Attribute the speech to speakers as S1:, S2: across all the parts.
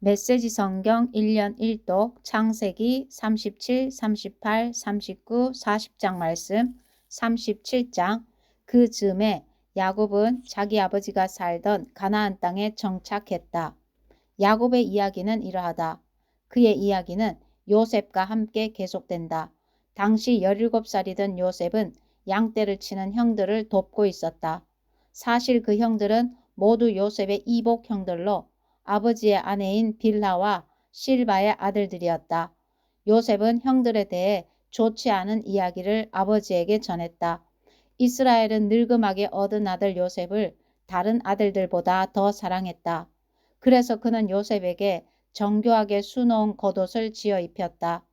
S1: 메시지 성경 1년 1독 창세기 37, 38, 39, 40장 말씀 37장 그 즈음에 야곱은 자기 아버지가 살던 가나안 땅에 정착했다. 야곱의 이야기는 이러하다. 그의 이야기는 요셉과 함께 계속된다. 당시 17살이던 요셉은 양떼를 치는 형들을 돕고 있었다. 사실 그 형들은 모두 요셉의 이복 형들로 아버지의 아내인 빌하와 실바의 아들들이었다. 요셉은 형들에 대해 좋지 않은 이야기를 아버지에게 전했다. 이스라엘은 늙음하게 얻은 아들 요셉을 다른 아들들보다 더 사랑했다. 그래서 그는 요셉에게 정교하게 수놓은 겉옷을 지어 입혔다.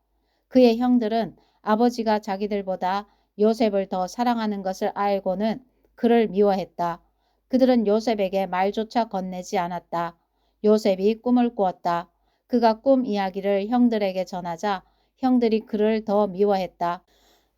S1: 그의 형들은 아버지가 자기들보다 요셉을 더 사랑하는 것을 알고는 그를 미워했다. 그들은 요셉에게 말조차 건네지 않았다. 요셉이 꿈을 꾸었다. 그가 꿈 이야기를 형들에게 전하자 형들이 그를 더 미워했다.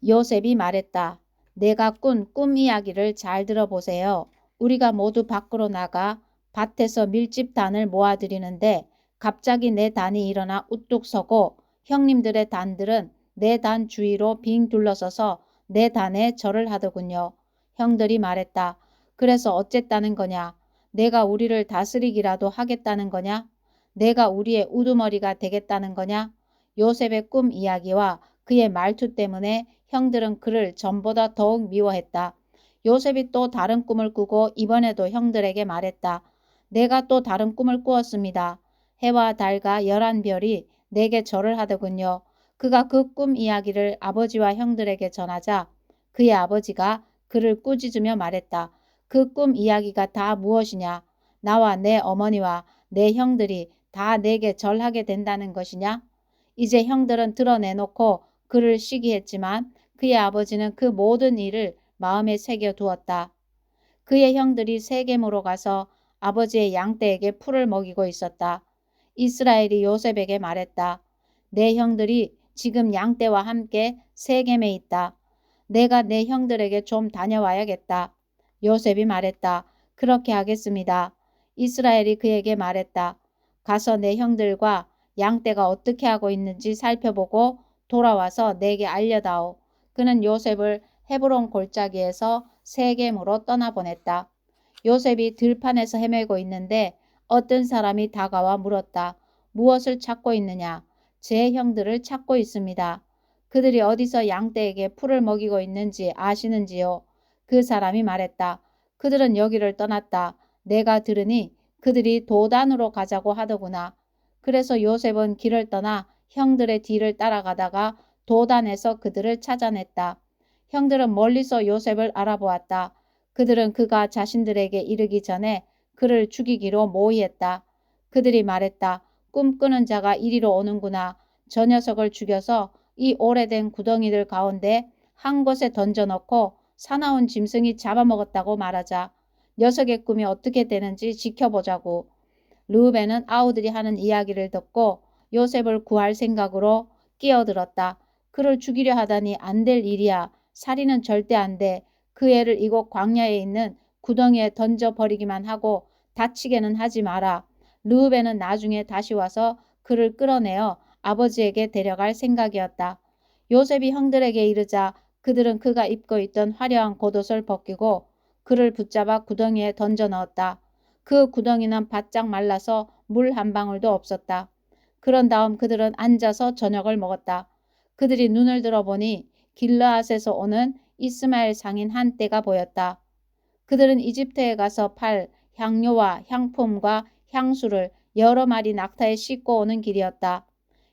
S1: 요셉이 말했다. 내가 꾼 꿈 이야기를 잘 들어보세요. 우리가 모두 밖으로 나가 밭에서 밀집단을 모아들이는데 갑자기 내 단이 일어나 우뚝 서고 형님들의 단들은 내 단 주위로 빙 둘러서서 내 단에 절을 하더군요. 형들이 말했다. 그래서 어쨌다는 거냐? 내가 우리를 다스리기라도 하겠다는 거냐? 내가 우리의 우두머리가 되겠다는 거냐? 요셉의 꿈 이야기와 그의 말투 때문에 형들은 그를 전보다 더욱 미워했다. 요셉이 또 다른 꿈을 꾸고 이번에도 형들에게 말했다. 내가 또 다른 꿈을 꾸었습니다. 해와 달과 11별이 내게 절을 하더군요. 그가 그 꿈 이야기를 아버지와 형들에게 전하자 그의 아버지가 그를 꾸짖으며 말했다. 그 꿈 이야기가 다 무엇이냐? 나와 내 어머니와 내 형들이 다 내게 절하게 된다는 것이냐? 이제 형들은 드러내놓고 그를 시기했지만 그의 아버지는 그 모든 일을 마음에 새겨두었다. 그의 형들이 세겜으로 가서 아버지의 양떼에게 풀을 먹이고 있었다. 이스라엘이 요셉에게 말했다. 내 형들이 지금 양떼와 함께 세겜에 있다. 내가 내 형들에게 좀 다녀와야겠다. 요셉이 말했다. 그렇게 하겠습니다. 이스라엘이 그에게 말했다. 가서 내 형들과 양떼가 어떻게 하고 있는지 살펴보고 돌아와서 내게 알려다오. 그는 요셉을 헤브론 골짜기에서 세겜으로 떠나보냈다. 요셉이 들판에서 헤매고 있는데 어떤 사람이 다가와 물었다. 무엇을 찾고 있느냐? 제 형들을 찾고 있습니다. 그들이 어디서 양떼에게 풀을 먹이고 있는지 아시는지요? 그 사람이 말했다. 그들은 여기를 떠났다. 내가 들으니 그들이 도단으로 가자고 하더구나. 그래서 요셉은 길을 떠나 형들의 뒤를 따라가다가 도단에서 그들을 찾아냈다. 형들은 멀리서 요셉을 알아보았다. 그들은 그가 자신들에게 이르기 전에 그를 죽이기로 모의했다. 그들이 말했다. 꿈꾸는 자가 이리로 오는구나. 저 녀석을 죽여서 이 오래된 구덩이들 가운데 한 곳에 던져놓고 사나운 짐승이 잡아먹었다고 말하자. 녀석의 꿈이 어떻게 되는지 지켜보자고. 르우벤은 아우들이 하는 이야기를 듣고 요셉을 구할 생각으로 끼어들었다. 그를 죽이려 하다니 안 될 일이야. 살인은 절대 안 돼. 그 애를 이곳 광야에 있는 구덩이에 던져버리기만 하고 다치게는 하지 마라. 르우벤은 나중에 다시 와서 그를 끌어내어 아버지에게 데려갈 생각이었다. 요셉이 형들에게 이르자 그들은 그가 입고 있던 화려한 겉옷을 벗기고 그를 붙잡아 구덩이에 던져 넣었다. 그 구덩이는 바짝 말라서 물 한 방울도 없었다. 그런 다음 그들은 앉아서 저녁을 먹었다. 그들이 눈을 들어보니 길르앗에서 오는 이스마엘 상인 한 떼가 보였다. 그들은 이집트에 가서 팔 향료와 향품과 향수를 여러 마리 낙타에 싣고 오는 길이었다.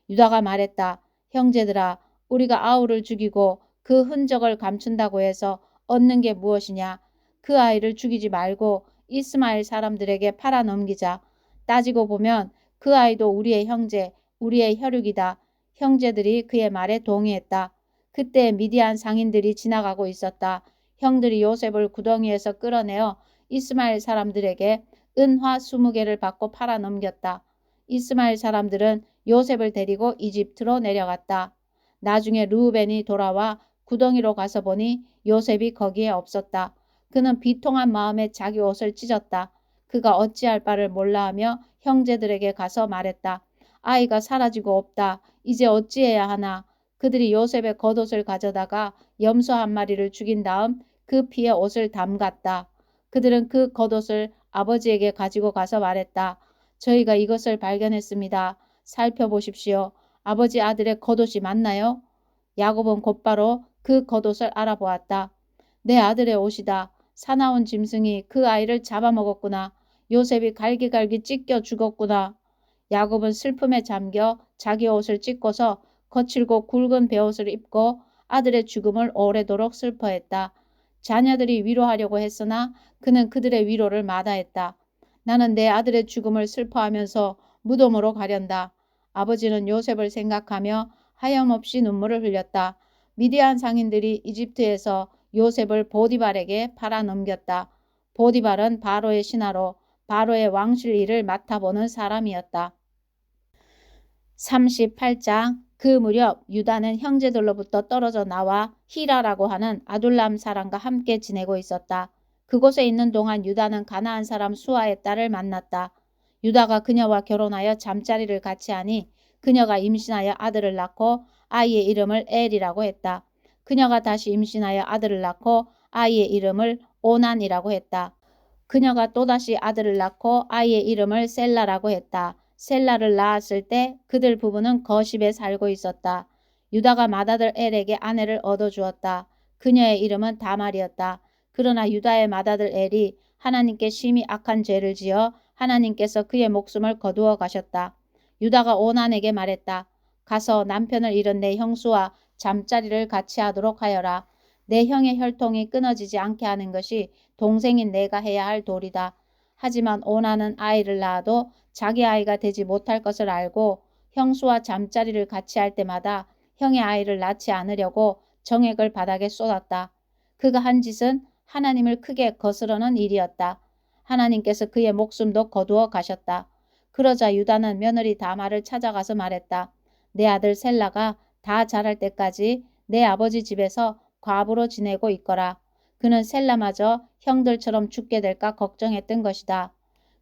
S1: 유다가 말했다. 형제들아, 우리가 아우를 죽이고 그 흔적을 감춘다고 해서 얻는 게 무엇이냐? 그 아이를 죽이지 말고 이스마엘 사람들에게 팔아 넘기자. 따지고 보면 그 아이도 우리의 형제, 우리의 혈육이다. 형제들이 그의 말에 동의했다. 그때 미디안 상인들이 지나가고 있었다. 형들이 요셉을 구덩이에서 끌어내어 이스마엘 사람들에게 은화 20개를 받고 팔아 넘겼다. 이스마엘 사람들은 요셉을 데리고 이집트로 내려갔다. 나중에 르우벤이 돌아와 구덩이로 가서 보니 요셉이 거기에 없었다. 그는 비통한 마음에 자기 옷을 찢었다. 그가 어찌할 바를 몰라하며 형제들에게 가서 말했다. 아이가 사라지고 없다. 이제 어찌해야 하나. 그들이 요셉의 겉옷을 가져다가 염소 한 마리를 죽인 다음 그 피에 옷을 담갔다. 그들은 그 겉옷을 아버지에게 가지고 가서 말했다. 저희가 이것을 발견했습니다. 살펴보십시오. 아버지 아들의 겉옷이 맞나요? 야곱은 곧바로 그 겉옷을 알아보았다. 내 아들의 옷이다. 사나운 짐승이 그 아이를 잡아먹었구나. 요셉이 갈기갈기 찢겨 죽었구나. 야곱은 슬픔에 잠겨 자기 옷을 찢고서 거칠고 굵은 베옷을 입고 아들의 죽음을 오래도록 슬퍼했다. 자녀들이 위로하려고 했으나 그는 그들의 위로를 마다했다. 나는 내 아들의 죽음을 슬퍼하면서 무덤으로 가련다. 아버지는 요셉을 생각하며 하염없이 눈물을 흘렸다. 미디안 상인들이 이집트에서 요셉을 보디발에게 팔아넘겼다. 보디발은 바로의 신하로 바로의 왕실 일을 맡아보는 사람이었다. 38장 그 무렵 유다는 형제들로부터 떨어져 나와 히라라고 하는 아둘람 사람과 함께 지내고 있었다. 그곳에 있는 동안 유다는 가나안 사람 수아의 딸을 만났다. 유다가 그녀와 결혼하여 잠자리를 같이 하니 그녀가 임신하여 아들을 낳고 아이의 이름을 엘이라고 했다. 그녀가 다시 임신하여 아들을 낳고 아이의 이름을 오난이라고 했다. 그녀가 또다시 아들을 낳고 아이의 이름을 셀라라고 했다. 셀라를 낳았을 때 그들 부부는 거십에 살고 있었다. 유다가 맏아들 엘에게 아내를 얻어주었다. 그녀의 이름은 다말이었다. 그러나 유다의 맏아들 엘이 하나님께 심히 악한 죄를 지어 하나님께서 그의 목숨을 거두어 가셨다. 유다가 오난에게 말했다. 가서 남편을 잃은 내 형수와 잠자리를 같이 하도록 하여라. 내 형의 혈통이 끊어지지 않게 하는 것이 동생인 내가 해야 할 도리다. 하지만 오나는 아이를 낳아도 자기 아이가 되지 못할 것을 알고 형수와 잠자리를 같이 할 때마다 형의 아이를 낳지 않으려고 정액을 바닥에 쏟았다. 그가 한 짓은 하나님을 크게 거스르는 일이었다. 하나님께서 그의 목숨도 거두어 가셨다. 그러자 유다는 며느리 다말을 찾아가서 말했다. 내 아들 셀라가 다 자랄 때까지 내 아버지 집에서 과부로 지내고 있거라. 그는 셀라마저 형들처럼 죽게 될까 걱정했던 것이다.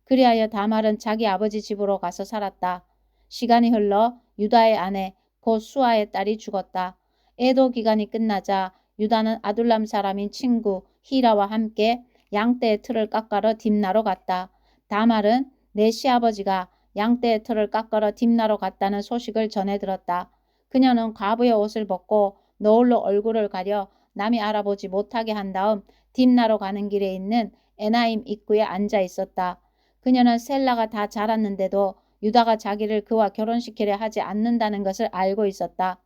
S1: 그리하여 다말은 자기 아버지 집으로 가서 살았다. 시간이 흘러 유다의 아내 곧 수아의 딸이 죽었다. 애도 기간이 끝나자 유다는 아둘람 사람인 친구 히라와 함께 양떼의 틀을 깎아러 딥나로 갔다. 다말은 내 시아버지가 양떼의 틀을 깎아러 딥나로 갔다는 소식을 전해 들었다. 그녀는 과부의 옷을 벗고 너울로 얼굴을 가려 남이 알아보지 못하게 한 다음 딥나로 가는 길에 있는 에나임 입구에 앉아 있었다. 그녀는 셀라가 다 자랐는데도 유다가 자기를 그와 결혼시키려 하지 않는다는 것을 알고 있었다.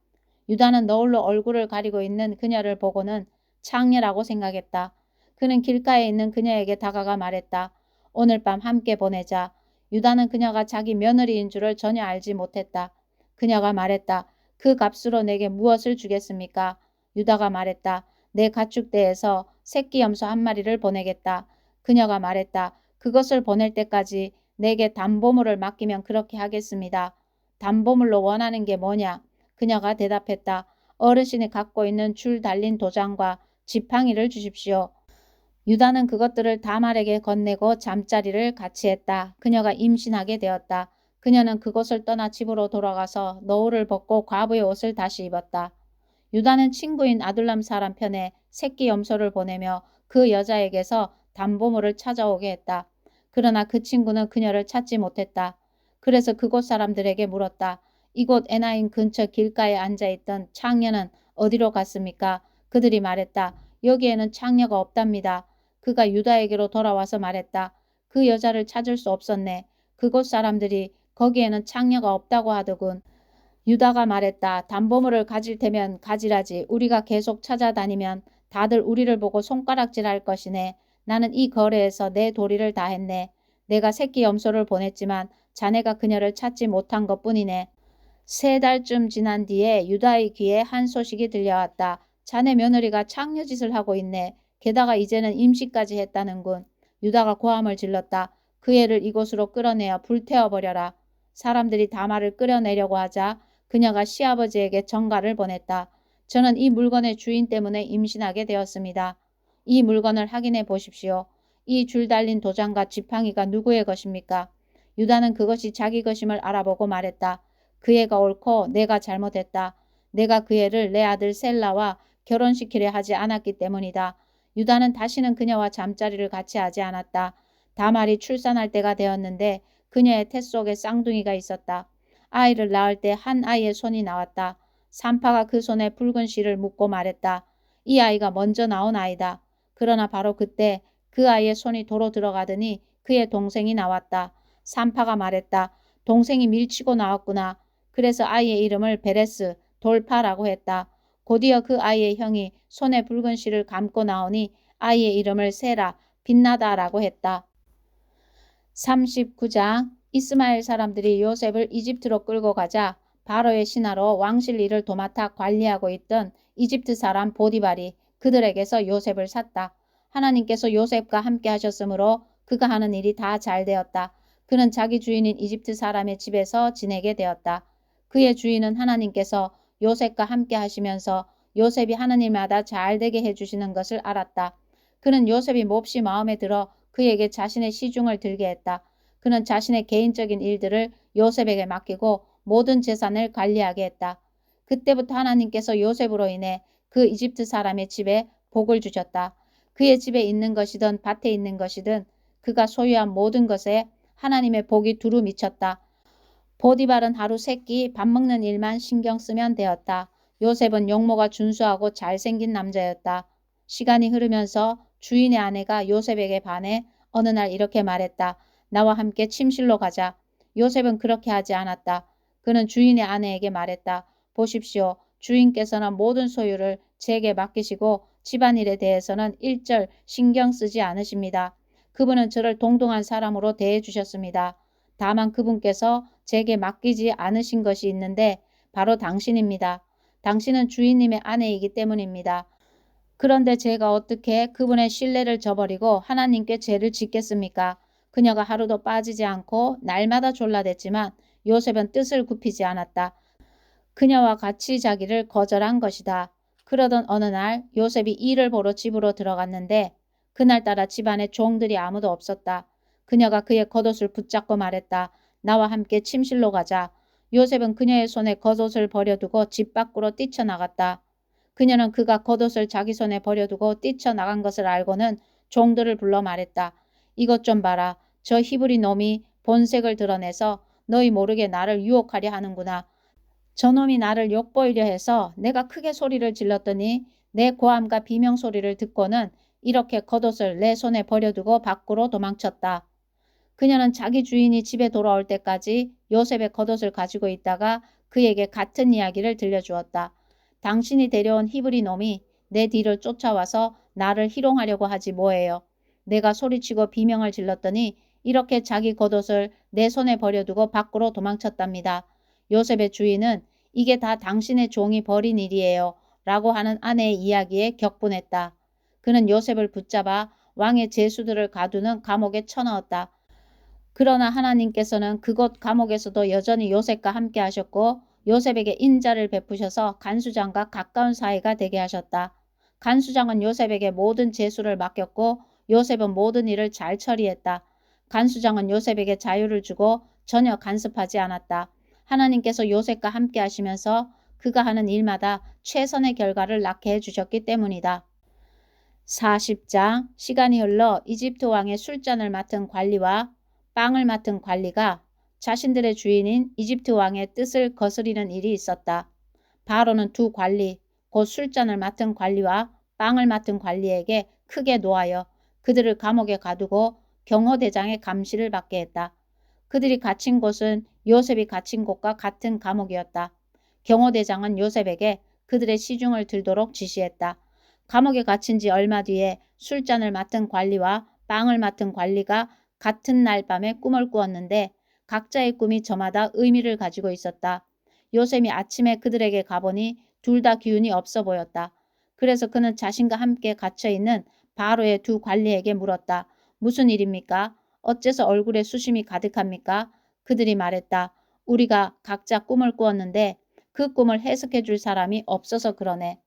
S1: 유다는 너울로 얼굴을 가리고 있는 그녀를 보고는 창녀라고 생각했다. 그는 길가에 있는 그녀에게 다가가 말했다. 오늘 밤 함께 보내자. 유다는 그녀가 자기 며느리인 줄을 전혀 알지 못했다. 그녀가 말했다. 그 값으로 내게 무엇을 주겠습니까? 유다가 말했다. 내 가축대에서 새끼 염소 한 마리를 보내겠다. 그녀가 말했다. 그것을 보낼 때까지 내게 담보물을 맡기면 그렇게 하겠습니다. 담보물로 원하는 게 뭐냐? 그녀가 대답했다. 어르신이 갖고 있는 줄 달린 도장과 지팡이를 주십시오. 유다는 그것들을 다말에게 건네고 잠자리를 같이 했다. 그녀가 임신하게 되었다. 그녀는 그곳을 떠나 집으로 돌아가서 너울을 벗고 과부의 옷을 다시 입었다. 유다는 친구인 아둘람 사람 편에 새끼 염소를 보내며 그 여자에게서 담보물을 찾아오게 했다. 그러나 그 친구는 그녀를 찾지 못했다. 그래서 그곳 사람들에게 물었다. 이곳 에나임 근처 길가에 앉아있던 창녀는 어디로 갔습니까? 그들이 말했다. 여기에는 창녀가 없답니다. 그가 유다에게로 돌아와서 말했다. 그 여자를 찾을 수 없었네. 그곳 사람들이 거기에는 창녀가 없다고 하더군. 유다가 말했다. 담보물을 가질 테면 가지라지. 우리가 계속 찾아다니면 다들 우리를 보고 손가락질할 것이네. 나는 이 거래에서 내 도리를 다했네. 내가 새끼 염소를 보냈지만 자네가 그녀를 찾지 못한 것뿐이네. 3달쯤 지난 뒤에 유다의 귀에 한 소식이 들려왔다. 자네 며느리가 창녀짓을 하고 있네. 게다가 이제는 임신까지 했다는군. 유다가 고함을 질렀다. 그 애를 이곳으로 끌어내어 불태워버려라. 사람들이 다말을 끌어내려고 하자 그녀가 시아버지에게 전가를 보냈다. 저는 이 물건의 주인 때문에 임신하게 되었습니다. 이 물건을 확인해 보십시오. 이 줄 달린 도장과 지팡이가 누구의 것입니까? 유다는 그것이 자기 것임을 알아보고 말했다. 그 애가 옳고 내가 잘못했다. 내가 그 애를 내 아들 셀라와 결혼시키려 하지 않았기 때문이다. 유다는 다시는 그녀와 잠자리를 같이 하지 않았다. 다말이 출산할 때가 되었는데 그녀의 태 속에 쌍둥이가 있었다. 아이를 낳을 때 한 아이의 손이 나왔다. 산파가 그 손에 붉은 실을 묶고 말했다. 이 아이가 먼저 나온 아이다. 그러나 바로 그때 그 아이의 손이 도로 들어가더니 그의 동생이 나왔다. 산파가 말했다. 동생이 밀치고 나왔구나. 그래서 아이의 이름을 베레스, 돌파라고 했다. 곧이어 그 아이의 형이 손에 붉은 실을 감고 나오니 아이의 이름을 세라, 빛나다라고 했다. 39장 이스마엘 사람들이 요셉을 이집트로 끌고 가자 바로의 신하로 왕실 일을 도맡아 관리하고 있던 이집트 사람 보디발이 그들에게서 요셉을 샀다. 하나님께서 요셉과 함께 하셨으므로 그가 하는 일이 다 잘 되었다. 그는 자기 주인인 이집트 사람의 집에서 지내게 되었다. 그의 주인은 하나님께서 요셉과 함께 하시면서 요셉이 하는 일마다 잘 되게 해주시는 것을 알았다. 그는 요셉이 몹시 마음에 들어 그에게 자신의 시중을 들게 했다. 그는 자신의 개인적인 일들을 요셉에게 맡기고 모든 재산을 관리하게 했다. 그때부터 하나님께서 요셉으로 인해 그 이집트 사람의 집에 복을 주셨다. 그의 집에 있는 것이든 밭에 있는 것이든 그가 소유한 모든 것에 하나님의 복이 두루 미쳤다. 보디발은 하루 세끼 밥 먹는 일만 신경 쓰면 되었다. 요셉은 용모가 준수하고 잘생긴 남자였다. 시간이 흐르면서 주인의 아내가 요셉에게 반해 어느 날 이렇게 말했다. 나와 함께 침실로 가자. 요셉은 그렇게 하지 않았다. 그는 주인의 아내에게 말했다. 보십시오. 주인께서는 모든 소유를 제게 맡기시고 집안일에 대해서는 일절 신경 쓰지 않으십니다. 그분은 저를 동등한 사람으로 대해 주셨습니다. 다만 그분께서 제게 맡기지 않으신 것이 있는데 바로 당신입니다. 당신은 주인님의 아내이기 때문입니다. 그런데 제가 어떻게 그분의 신뢰를 저버리고 하나님께 죄를 짓겠습니까? 그녀가 하루도 빠지지 않고 날마다 졸라댔지만 요셉은 뜻을 굽히지 않았다. 그녀와 같이 자기를 거절한 것이다. 그러던 어느 날 요셉이 일을 보러 집으로 들어갔는데 그날따라 집안에 종들이 아무도 없었다. 그녀가 그의 겉옷을 붙잡고 말했다. 나와 함께 침실로 가자. 요셉은 그녀의 손에 겉옷을 버려두고 집 밖으로 뛰쳐나갔다. 그녀는 그가 겉옷을 자기 손에 버려두고 뛰쳐나간 것을 알고는 종들을 불러 말했다. 이것 좀 봐라. 저 히브리 놈이 본색을 드러내서 너희 모르게 나를 유혹하려 하는구나. 저놈이 나를 욕보이려 해서 내가 크게 소리를 질렀더니 내 고함과 비명소리를 듣고는 이렇게 겉옷을 내 손에 버려두고 밖으로 도망쳤다. 그녀는 자기 주인이 집에 돌아올 때까지 요셉의 겉옷을 가지고 있다가 그에게 같은 이야기를 들려주었다. 당신이 데려온 히브리 놈이 내 뒤를 쫓아와서 나를 희롱하려고 하지 뭐예요. 내가 소리치고 비명을 질렀더니 이렇게 자기 겉옷을 내 손에 버려두고 밖으로 도망쳤답니다. 요셉의 주인은 이게 다 당신의 종이 벌인 일이에요. 라고 하는 아내의 이야기에 격분했다. 그는 요셉을 붙잡아 왕의 제수들을 가두는 감옥에 쳐넣었다. 그러나 하나님께서는 그곳 감옥에서도 여전히 요셉과 함께 하셨고 요셉에게 인자를 베푸셔서 간수장과 가까운 사이가 되게 하셨다. 간수장은 요셉에게 모든 제수를 맡겼고 요셉은 모든 일을 잘 처리했다. 간수장은 요셉에게 자유를 주고 전혀 간섭하지 않았다. 하나님께서 요셉과 함께 하시면서 그가 하는 일마다 최선의 결과를 낳게 해주셨기 때문이다. 40장 시간이 흘러 이집트 왕의 술잔을 맡은 관리와 빵을 맡은 관리가 자신들의 주인인 이집트 왕의 뜻을 거스리는 일이 있었다. 바로는 두 관리, 곧 술잔을 맡은 관리와 빵을 맡은 관리에게 크게 노하여 그들을 감옥에 가두고 경호대장의 감시를 받게 했다. 그들이 갇힌 곳은 요셉이 갇힌 곳과 같은 감옥이었다. 경호대장은 요셉에게 그들의 시중을 들도록 지시했다. 감옥에 갇힌 지 얼마 뒤에 술잔을 맡은 관리와 빵을 맡은 관리가 같은 날 밤에 꿈을 꾸었는데 각자의 꿈이 저마다 의미를 가지고 있었다. 요셉이 아침에 그들에게 가보니 둘 다 기운이 없어 보였다. 그래서 그는 자신과 함께 갇혀있는 바로의 두 관리에게 물었다. 무슨 일입니까? 어째서 얼굴에 수심이 가득합니까? 그들이 말했다. 우리가 각자 꿈을 꾸었는데 그 꿈을 해석해 줄 사람이 없어서 그러네.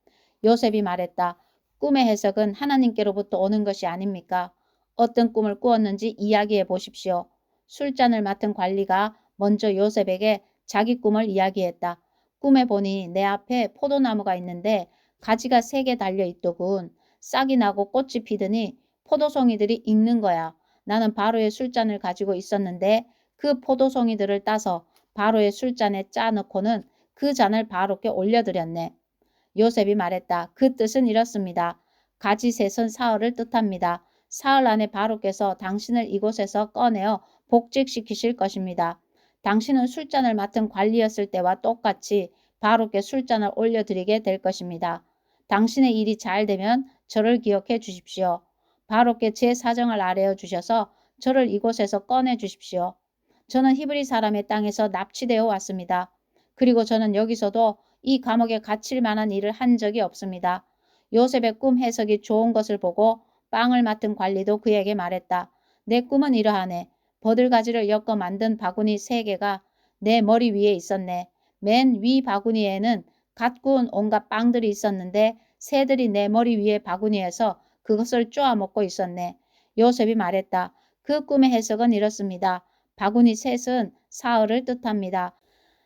S1: 요셉이 말했다. 꿈의 해석은 하나님께로부터 오는 것이 아닙니까? 어떤 꿈을 꾸었는지 이야기해 보십시오. 술잔을 맡은 관리가 먼저 요셉에게 자기 꿈을 이야기했다. 꿈에 보니 내 앞에 포도나무가 있는데 가지가 3개 달려 있더군. 싹이 나고 꽃이 피더니 포도송이들이 익는 거야. 나는 바로의 술잔을 가지고 있었는데 그 포도송이들을 따서 바로의 술잔에 짜 넣고는 그 잔을 바로께 올려드렸네. 요셉이 말했다. 그 뜻은 이렇습니다. 가지셋은 사흘을 뜻합니다. 사흘 안에 바로께서 당신을 이곳에서 꺼내어 복직시키실 것입니다. 당신은 술잔을 맡은 관리였을 때와 똑같이 바로께 술잔을 올려드리게 될 것입니다. 당신의 일이 잘 되면 저를 기억해 주십시오. 바로께 제 사정을 아뢰어 주셔서 저를 이곳에서 꺼내 주십시오. 저는 히브리 사람의 땅에서 납치되어 왔습니다. 그리고 저는 여기서도 이 감옥에 갇힐 만한 일을 한 적이 없습니다. 요셉의 꿈 해석이 좋은 것을 보고 빵을 맡은 관리도 그에게 말했다. 내 꿈은 이러하네. 버들가지를 엮어 만든 바구니 3개가 내 머리 위에 있었네. 맨 위 바구니에는 갓 구운 온갖 빵들이 있었는데 새들이 내 머리 위에 바구니에서 그것을 쪼아 먹고 있었네. 요셉이 말했다. 그 꿈의 해석은 이렇습니다. 바구니 셋은 사흘을 뜻합니다.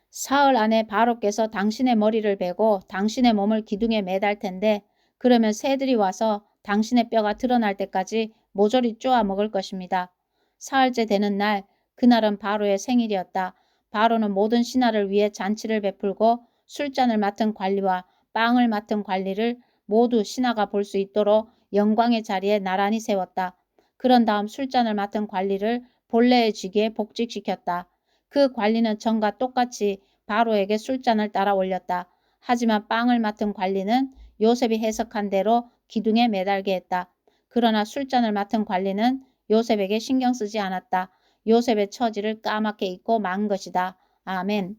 S1: 사흘 안에 바로께서 당신의 머리를 베고 당신의 몸을 기둥에 매달 텐데 그러면 새들이 와서 당신의 뼈가 드러날 때까지 모조리 쪼아 먹을 것입니다. 사흘째 되는 날, 그날은 바로의 생일이었다. 바로는 모든 신하를 위해 잔치를 베풀고 술잔을 맡은 관리와 빵을 맡은 관리를 모두 신하가 볼 수 있도록 영광의 자리에 나란히 세웠다. 그런 다음 술잔을 맡은 관리를 본래의 직위에 복직시켰다. 그 관리는 전과 똑같이 바로에게 술잔을 따라 올렸다. 하지만 빵을 맡은 관리는 요셉이 해석한 대로 기둥에 매달게 했다. 그러나 술잔을 맡은 관리는 요셉에게 신경 쓰지 않았다. 요셉의 처지를 까맣게 잊고 만 것이다. 아멘.